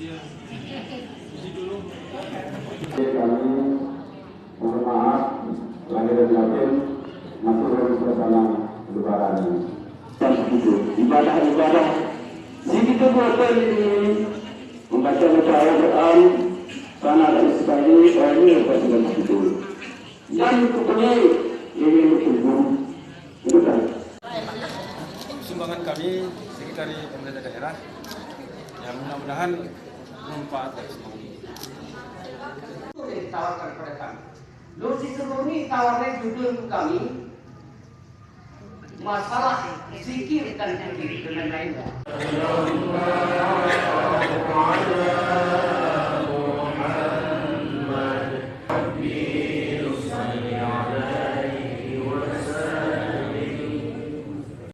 Kami mohon maaf lahir dan batin masih dalam suasana lebaran ini. Ibadah zikir buatan ini membaca Al-Quran karena ada sekali ini pasukan itu. Yang kedua ini berhubung itu kan. Sumbangan kami dari pemerintah daerah yang mudah-mudahan bermanfaat bagi semua. Ditawarkan kepada kami. Lursi sebelum ini tawarkan judul kami masalah zikir dan zikir dan lain-lain.